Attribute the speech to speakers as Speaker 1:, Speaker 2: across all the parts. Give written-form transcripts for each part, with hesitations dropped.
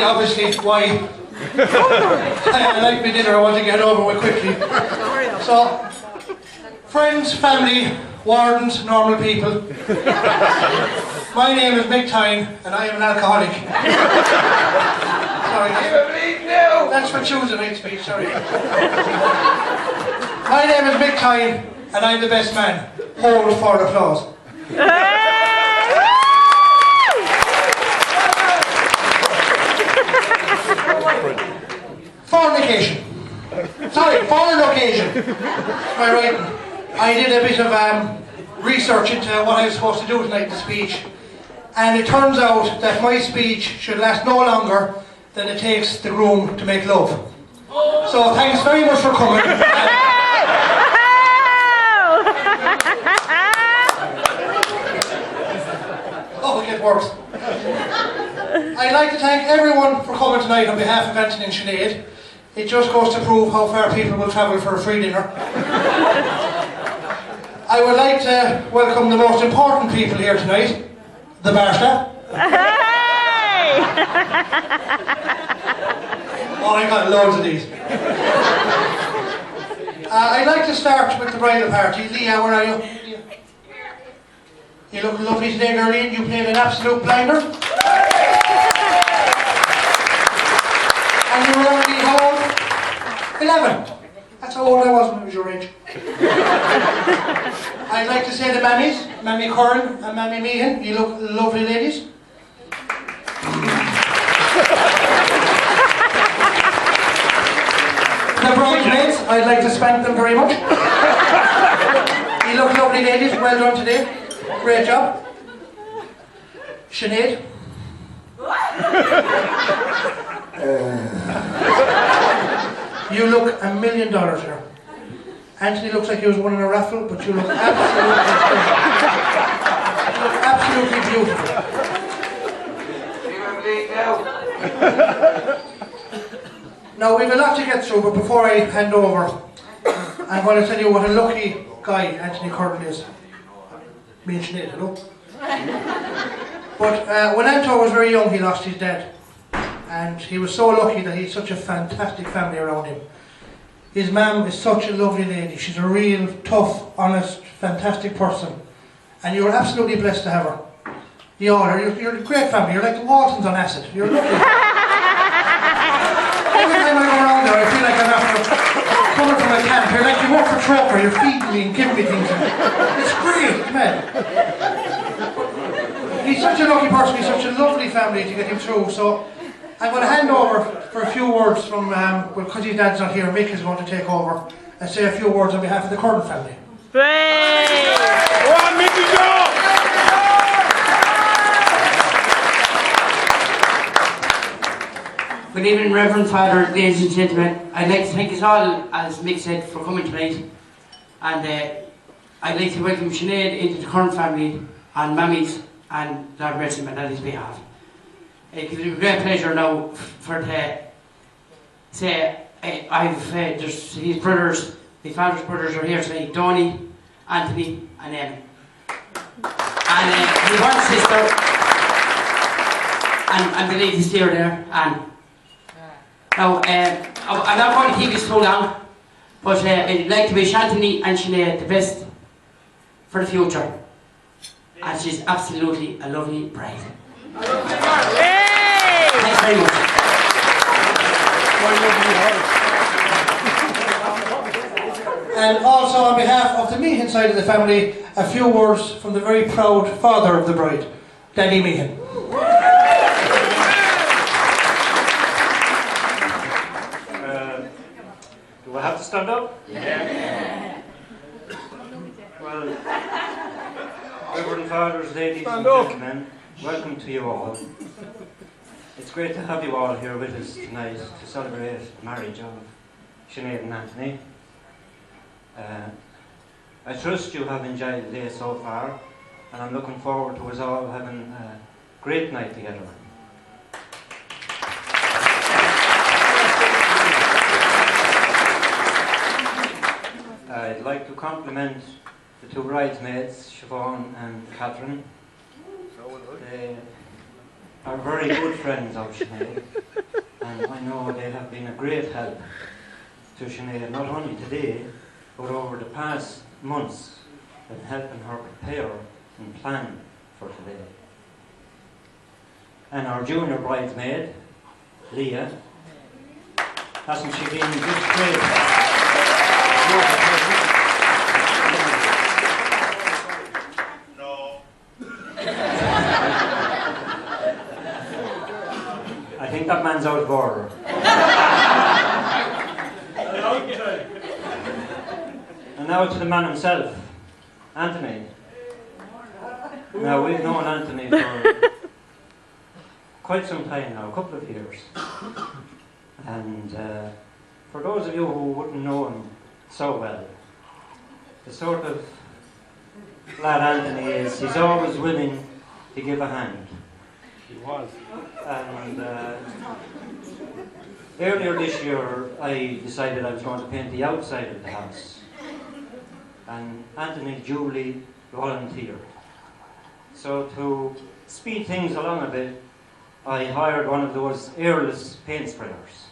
Speaker 1: obviously, why? I like my dinner, I want to get over with quickly. So, friends, family, wardens, normal people. My name is Mick Tyne, and I am an alcoholic. Sorry. That's for choosing hate speech, sorry. My name is Mick Tyne, and I'm the best man. Hold for applause. Fornication. Sorry, fornication. Am I right? I did a bit of research into what I was supposed to do tonight in the speech, and it turns out that my speech should last no longer than it takes the groom to make love. So thanks very much for coming. Oh, it gets worse. I'd like to thank everyone for coming tonight on behalf of Anthony and Sinead. It just goes to prove how far people will travel for a free dinner. I would like to welcome the most important people here tonight, the bar staff. Hey! Oh, I got loads of these. I'd like to start with the bridal party. Leah, where are you? You look lovely today, Gerline. You played an absolute blinder. And you were only how old? 11. That's how old I was when I was your age. I'd like to say the mammies, Mammy Curran and Mammy Meehan, you look lovely ladies. The bridesmaids, I'd like to spank them very much. You look lovely ladies, well done today. Great job. Sinead. You look $1 million here. Anthony looks like he was winning a raffle, but you look absolutely beautiful. Now we've a lot to get through, but before I hand over, I'm going to tell you what a lucky guy Anthony Curran is. Me and Sinead, hello? But when Anto was very young, he lost his dad. And he was so lucky that he had such a fantastic family around him. His mum is such a lovely lady. She's a real tough, honest, fantastic person. And you're absolutely blessed to have her. You are. You're a great family. You're like the Waltons on acid. You're lovely. Every time I go around there, I feel like I'm after coming from a camp. You're like you work for Troper. You're feeding me and giving me things. It's great, man. He's such a lucky person. He's such a lovely family to get him through. So I'm going to hand over for a few words from, because his dad's not here, Mick is going to take over and say a few words on behalf of the Curran family.
Speaker 2: Great! Go on, Mickey, go!
Speaker 3: Good evening, Reverend Father, ladies and gentlemen. I'd like to thank us all, as Mick said, for coming tonight. And I'd like to welcome Sinead into the Curran family and Mammies and Lord bless him on his behalf. It gives me a great pleasure now for to say there's his brothers, my father's brothers are here tonight, Donnie, Anthony and Em. And his one sister, and the lady still there, Anne. Now, I'm not going to keep this too long, but I'd like to wish Anthony and Sinead the best for the future. And she's absolutely a lovely bride. Thanks very much.
Speaker 1: And also on behalf of the Meehan side of the family, a few words from the very proud father of the bride, Danny Meehan.
Speaker 4: Do I have to stand up? Yeah. Well, Reverend Fathers, ladies and gentlemen, welcome to you all. It's great to have you all here with us tonight to celebrate the marriage of Sinead and Anthony. I trust you have enjoyed the day so far, and I'm looking forward to us all having a great night together. I'd like to compliment the two bridesmaids, Siobhan and Catherine. They are very good friends of Sinead. And I know they have been a great help to Sinead, not only today, but over the past months in helping her prepare and plan for today. And our junior bridesmaid, Leah, hasn't she been just great?
Speaker 2: No.
Speaker 4: I think that man's out of order. And now to the man himself, Anthony. Now we've known Anthony for quite some time now, a couple of years. And for those of you who wouldn't know him so well, the sort of lad Anthony is, he's always willing to give a hand.
Speaker 2: He was.
Speaker 4: And earlier this year, I decided I was going to paint the outside of the house. And Anthony duly volunteered. So to speed things along a bit, I hired one of those airless paint sprayers.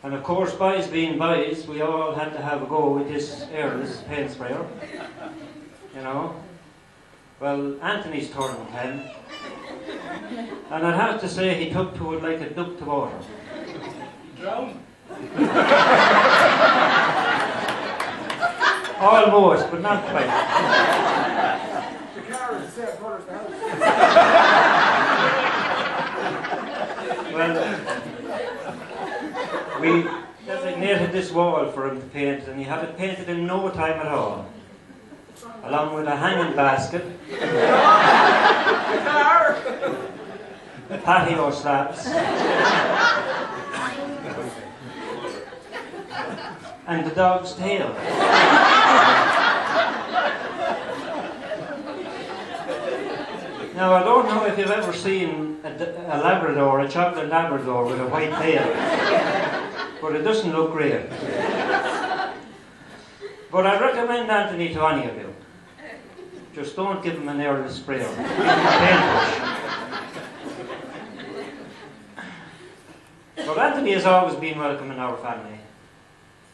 Speaker 4: And of course, boys being boys, we all had to have a go with this airless paint sprayer. You know? Well, Anthony's turn came. And I'd have to say he took to it like a duck to water.
Speaker 2: Drowned.
Speaker 4: Almost, but not quite.
Speaker 5: The car is the same colour as the house.
Speaker 4: Well, we designated this wall for him to paint, and he had it painted in no time at all. Along with a hanging basket, patio slabs, and the dog's tail. Now, I don't know if you've ever seen a Labrador, a chocolate Labrador with a white tail, but it doesn't look great. But I recommend Anthony to any of you. Just don't give him an airless sprayer. Give him a paintbrush. But Anthony has always been welcome in our family.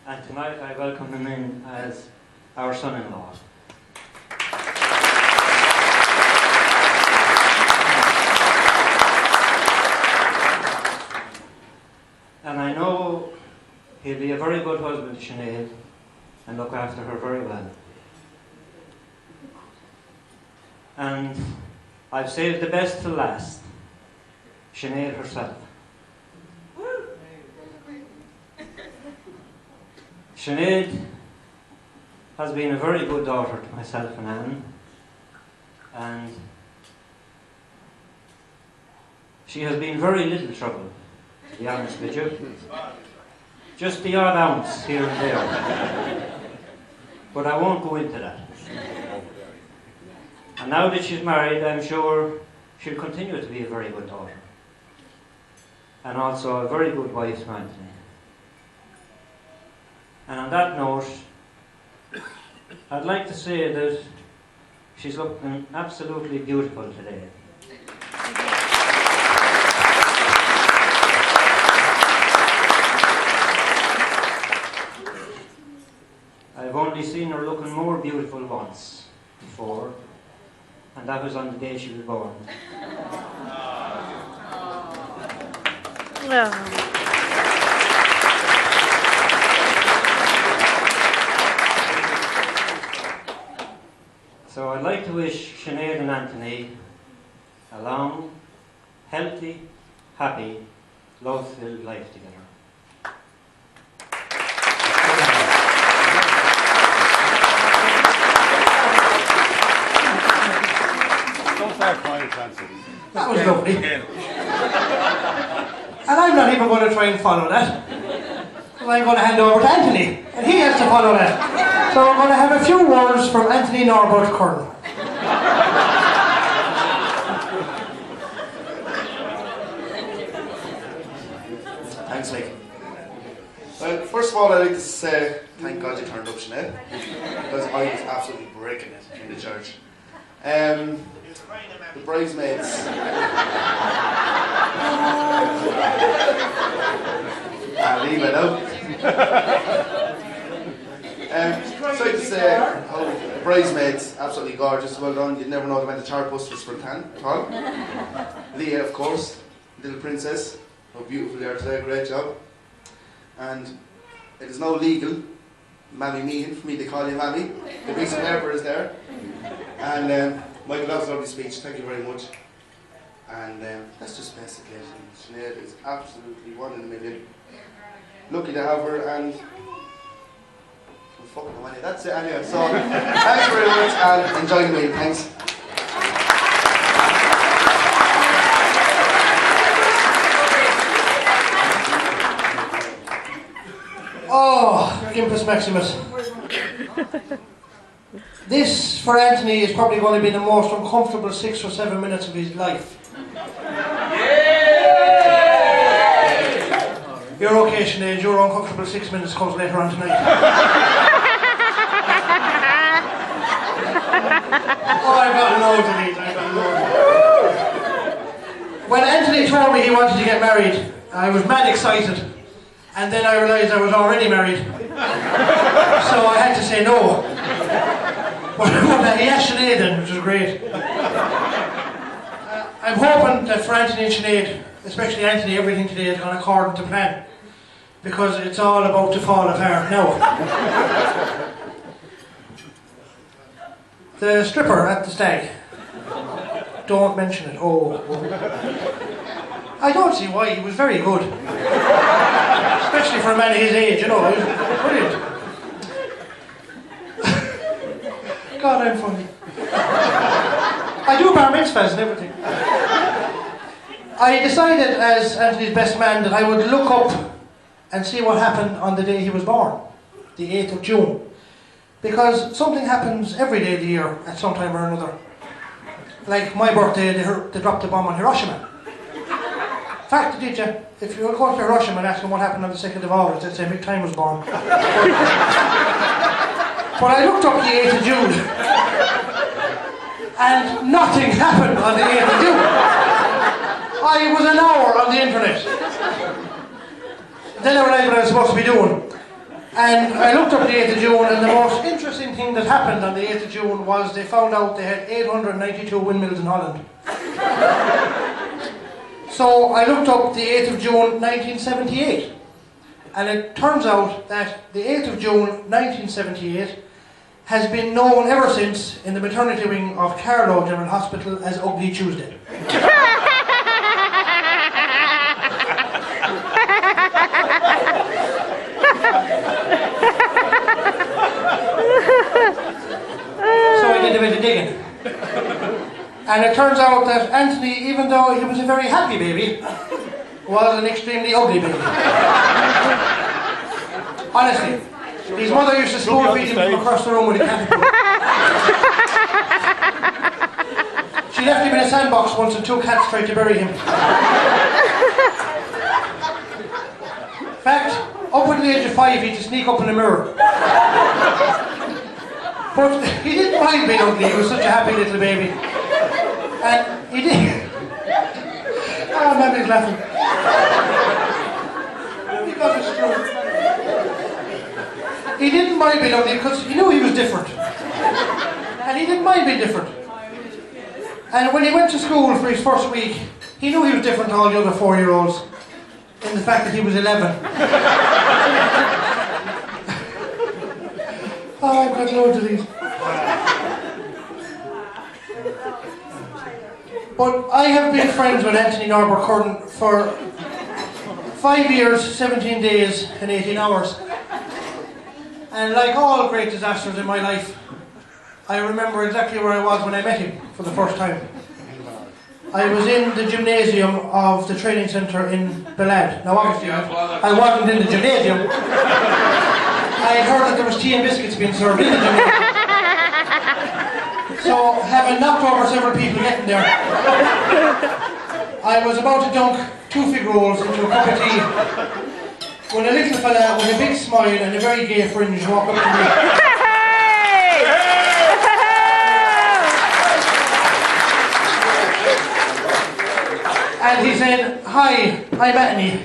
Speaker 4: And tonight I welcome him in as our son-in-law. And I know he'll be a very good husband to Sinead and look after her very well. And I've saved the best till last. Sinead herself. Sinead has been a very good daughter to myself and Anne, and she has been very little trouble, to be honest with you. Just the odd ounce here and there. But I won't go into that. And now that she's married, I'm sure she'll continue to be a very good daughter. And also a very good wife to Anthony. And on that note, I'd like to say that she's looking absolutely beautiful today. I've only seen her looking more beautiful once before, and that was on the day she was born. So I'd like to wish Sinead and Anthony a long, healthy, happy, love-filled life together.
Speaker 2: Don't start crying, Francis.
Speaker 1: That was lovely.
Speaker 2: Again.
Speaker 1: And I'm not even going to try and follow that. I'm going to hand over to Anthony, and he has to follow that. So we're going to have a few words from Anthony Norbert Curran.
Speaker 6: Thanks, Nick. Well, first of all, I'd like to say thank God you turned up, Sinead, because I was absolutely breaking it in the church. The bridesmaids. leave it out. Sorry to say, bridesmaids, absolutely gorgeous, well done. You'd never know they went to Charpus for Spartan at all. Leah, of course, little princess, how beautiful you are today, great job. And it is now legal, Mammy Meehan, for me to call you Mammy. The piece of paper is there. And Michael, that was a lovely speech, thank you very much. And that's just basically it. Sinead is absolutely 1 in a million. Lucky to have her, and fucking no money. That's it anyway. So thanks very much and enjoy the meeting. Thanks.
Speaker 1: Oh, Impus Maximus. This, for Anthony, is probably going to be the most uncomfortable 6 or 7 minutes of his life. You're okay, Sinead. Your uncomfortable 6 minutes comes later on tonight. Oh, I've got loads of these. I've got loads. When Anthony told me he wanted to get married, I was mad excited. And then I realised I was already married. So I had to say no. But he asked Sinead then, which was great. I'm hoping that for Anthony and Sinead, especially Anthony, everything today has gone according to plan. Because it's all about to fall apart now. The stripper at the stag. Don't mention it. Oh. I don't see why. He was very good. Especially for a man of his age, you know. He was brilliant. God, I'm funny. I do bar mitzvahs and everything. I decided as Anthony's best man that I would look up and see what happened on the day he was born, the 8th of June. Because something happens every day of the year at some time or another. Like my birthday, they dropped a bomb on Hiroshima. In fact, did you? If you go to Hiroshima and ask them what happened on the 2nd of August, they'd say Mick Time was born. But I looked up the 8th of June, and nothing happened on the 8th of June. I was an hour on the internet. Then I realised what I was supposed to be doing. And I looked up the 8th of June, and the most interesting thing that happened on the 8th of June was they found out they had 892 windmills in Holland. So I looked up the 8th of June 1978. And it turns out that the 8th of June 1978 has been known ever since in the maternity wing of Carlow General Hospital as Ugly Tuesday. So I did a bit of digging. And it turns out that Anthony, even though he was a very happy baby, was an extremely ugly baby. Honestly. His mother used to spoon feed him from across the room with a capital. She left him in a sandbox once and 2 cats tried to bury him. In fact, up until the age of 5 he had to sneak up in the mirror. But he didn't mind being ugly, he was such a happy little baby. And he did. Oh, Mammy's laughing. He got a stroke. He didn't mind being ugly because he knew he was different. And he didn't mind being different. And when he went to school for his first week, he knew he was different to all the other 4-year-olds in the fact that he was 11. Oh, I've got loads of these. But I have been friends with Anthony Norbert Curran for 5 years, 17 days and 18 hours. And like all great disasters in my life, I remember exactly where I was when I met him for the first time. I was in the gymnasium of the training centre in Balad. Now obviously I wasn't in the gymnasium. I had heard that there was tea and biscuits being served in the gymnasium. So having knocked over several people getting there, I was about to dunk 2 fig rolls into a cup of tea when a little fella with a big smile and a very gay fringe walked up to me. And he said, "Hi, I'm Anthony.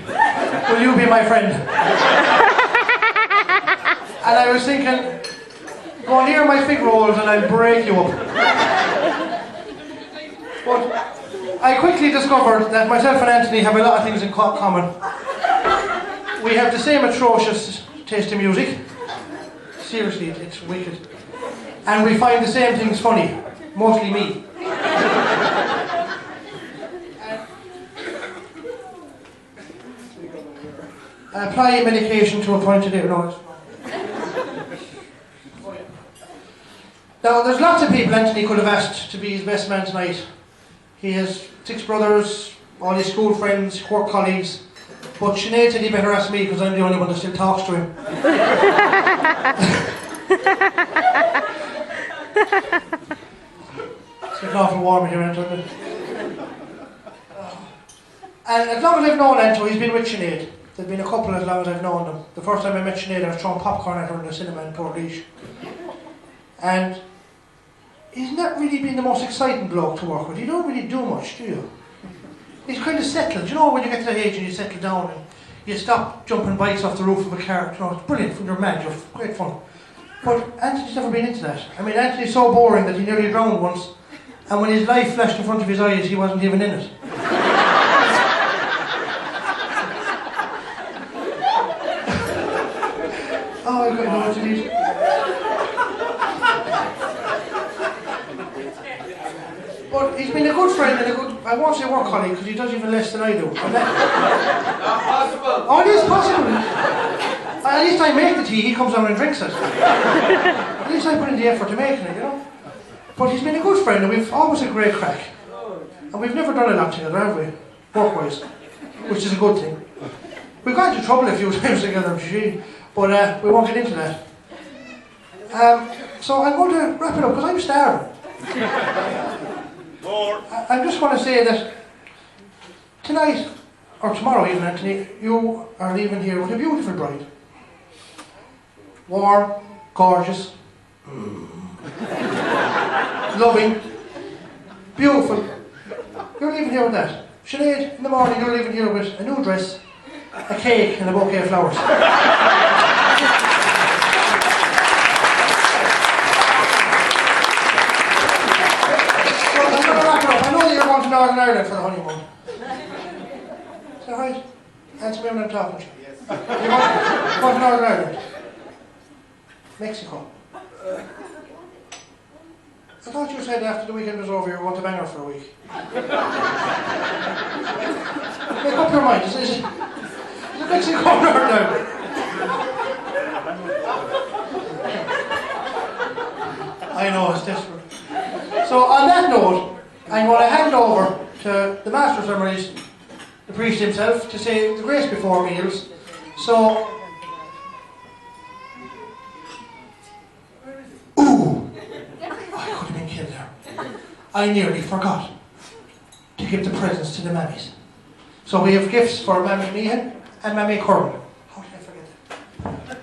Speaker 1: Will you be my friend?" And I was thinking, go near my fig rolls and I'll break you up. But I quickly discovered that myself and Anthony have a lot of things in common. We have the same atrocious taste in music. Seriously, it's wicked. And we find the same things funny. Mostly me. Apply medication to a point today. No, now, there's lots of people Anthony could have asked to be his best man tonight. He has 6 brothers, all his school friends, work colleagues. But Sinead said he better ask me because I'm the only one that still talks to him. It's getting awful warm here, Anthony. And as long as I've known Anto, he's been with Sinead. There's been a couple as long as I've known them. The first time I met Sinead, I was throwing popcorn at her in the cinema in Portlaoise. And he's not really been the most exciting bloke to work with. You don't really do much, do you? He's kind of settled. You know when you get to that age and you settle down and you stop jumping bikes off the roof of a car. You know, it's brilliant when you're mad, you're great fun. But Anthony's never been into that. I mean, Anthony's so boring that he nearly drowned once, and when his life flashed in front of his eyes, he wasn't even in it. Oh, I've got no what to eat. But he's been a good friend and a good, I won't say work colleague because he does even less than I do. Not possible. Oh, it is possible. At least I make the tea, he comes down and drinks it. At least I put in the effort to making it, you know. But he's been a good friend and we've always had great crack. And we've never done a lot together, have we? Work-wise. Which is a good thing. We've got into trouble a few times together, but we won't get into that. So I'm going to wrap it up because I'm starving. I just want to say that tonight, or tomorrow even, Anthony, you are leaving here with a beautiful bride. Warm, gorgeous, loving, beautiful. You're leaving here with that. Sinead, in the morning you're leaving here with a new dress, a cake and a bouquet of flowers. To Northern Ireland for the honeymoon. Is that right? Answer me when I'm talking to you. Yes. You want to Northern Ireland? Mexico. I thought you said after the weekend was over you were going to Bangor for a week. Make up your mind. Is it Mexico or Northern Ireland? I know, it's desperate. So on that note, I'm going to hand over to the Master of Ceremonies, the priest himself, to say the grace before meals. So, ooh, I could have been killed there. I nearly forgot to give the presents to the mammies. So we have gifts for Mammy Meehan and Mammy Curran. How did I forget that?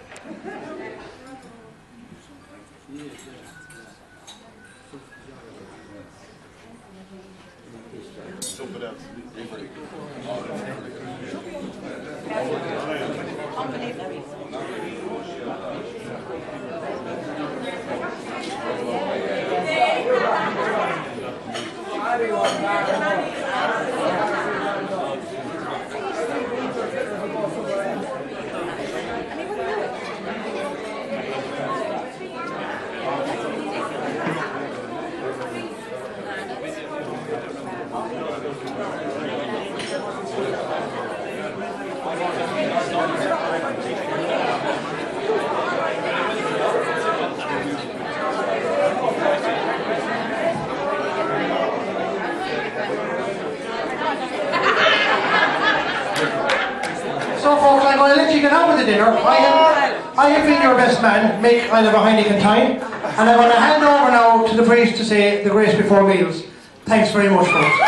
Speaker 1: So folks, I'm going to let you get on with the dinner. I have been your best man, Mick. I'll have a Heineken time. And I'm going to hand over now to the priest to say the grace before meals. Thanks very much, folks.